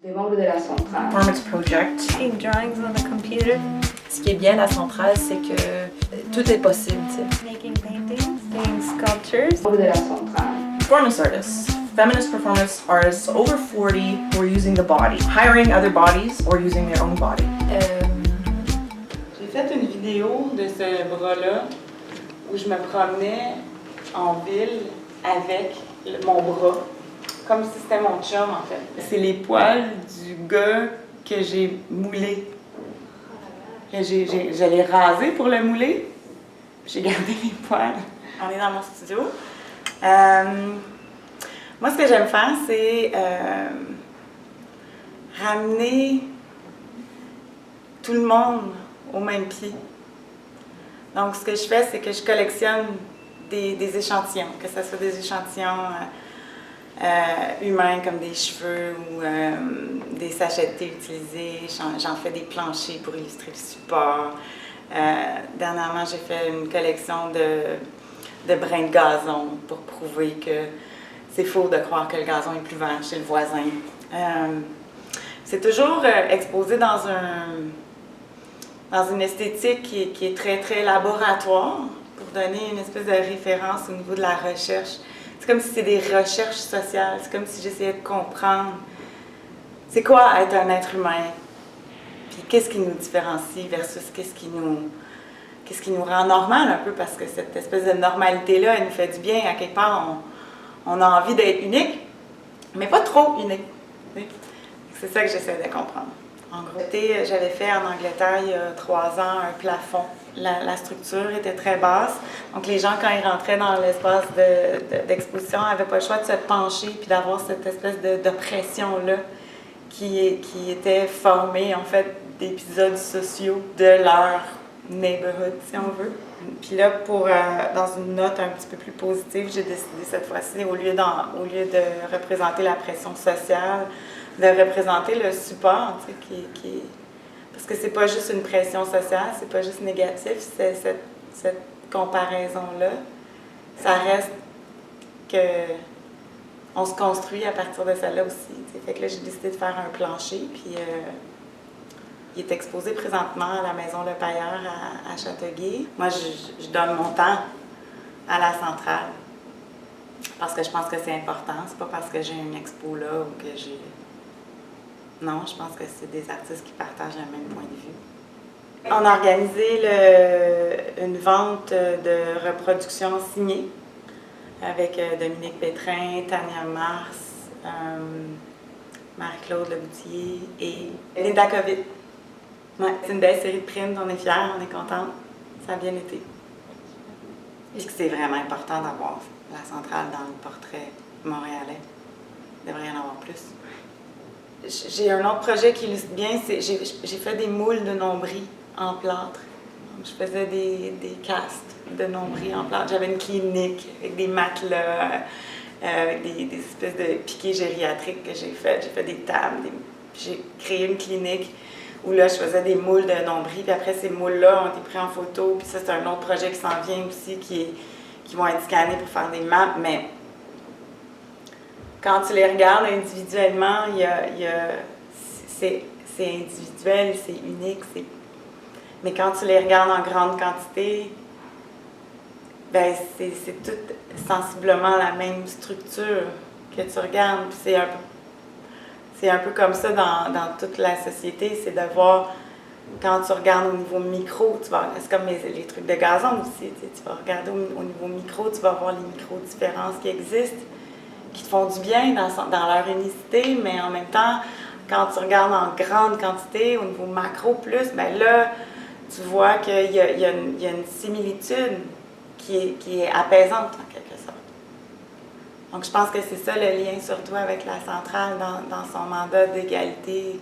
des membres de la centrale. Performance project. Making drawings on the computer. Ce qui est bien à la centrale, c'est que tout est possible. Making paintings. Doing sculptures. Membres de la centrale. Performance artists. Feminist performance artists over 40 who are using the body, hiring other bodies or using their own body. J'ai fait une vidéo de ce bras-là où je me promenais en ville avec mon bras, comme si c'était mon chum en fait. C'est les poils du gars que j'ai moulé. Je l'ai rasé pour le mouler, j'ai gardé les poils. On est dans mon studio. Moi, ce que j'aime faire, c'est ramener tout le monde au même pied. Donc, ce que je fais, c'est que je collectionne des échantillons, que ce soit des échantillons humains comme des cheveux ou des sachets de thé utilisés. J'en fais des planchers pour illustrer le support. Dernièrement, j'ai fait une collection de brins de gazon pour prouver que c'est faux de croire que le gazon est plus vert chez le voisin. C'est toujours exposé dans une esthétique qui est très, très laboratoire pour donner une espèce de référence au niveau de la recherche. C'est comme si c'est des recherches sociales. C'est comme si j'essayais de comprendre c'est quoi être un être humain, puis qu'est-ce qui nous différencie versus qu'est-ce qui nous rend normal un peu, parce que cette espèce de normalité-là, elle nous fait du bien. À quelque part, on a envie d'être unique, mais pas trop unique. C'est ça que j'essaie de comprendre. En gros, j'avais fait en Angleterre il y a 3 ans un plafond. La structure était très basse, donc les gens, quand ils rentraient dans l'espace d'exposition, n'avaient pas le choix de se pencher puis d'avoir cette espèce de pression-là qui était formée, en fait, d'épisodes sociaux de leur neighborhood, si on veut. Puis là, dans une note un petit peu plus positive, j'ai décidé cette fois-ci, au lieu de représenter la pression sociale, de représenter le support, tu sais, parce que c'est pas juste une pression sociale, c'est pas juste négatif, c'est cette comparaison-là. Ça reste que on se construit à partir de celle-là aussi. T'sais. Fait que là, j'ai décidé de faire un plancher, puis il est exposé présentement à la Maison Le Pailleur à Châteauguay. Moi, je donne mon temps à la centrale parce que je pense que c'est important. C'est pas parce que j'ai une expo là ou que j'ai... Non, je pense que c'est des artistes qui partagent le même point de vue. On a organisé une vente de reproductions signées avec Dominique Pétrin, Tania Mars, Marie-Claude Leboutillier et Linda Covid. Ouais, c'est une belle série de prints, on est fiers, on est contents. Ça a bien été. Et c'est vraiment important d'avoir la centrale dans le portrait montréalais. Il devrait y en avoir plus. J'ai un autre projet qui illustre bien, j'ai fait des moules de nombril en plâtre. Je faisais des castes de nombril en plâtre. J'avais une clinique avec des matelas, avec des espèces de piquets gériatriques que j'ai fait. J'ai fait des tables, j'ai créé une clinique où là, je faisais des moules de nombril. Puis après, ces moules-là ont été pris en photo. Puis ça, c'est un autre projet qui s'en vient aussi, qui vont être scannés pour faire des maps. Mais quand tu les regardes individuellement, c'est individuel, c'est unique. Mais quand tu les regardes en grande quantité, ben c'est tout sensiblement la même structure que tu regardes. Puis c'est un peu comme ça dans toute la société, c'est de voir, quand tu regardes au niveau micro, c'est comme les trucs de gazon aussi, tu vas regarder au niveau micro, tu vas voir les micro-différences qui existent, qui te font du bien dans leur unicité, mais en même temps, quand tu regardes en grande quantité, au niveau macro plus, ben là, tu vois qu'il y a une similitude qui est apaisante en quelque sorte. Donc je pense que c'est ça le lien surtout avec la centrale dans son mandat d'égalité.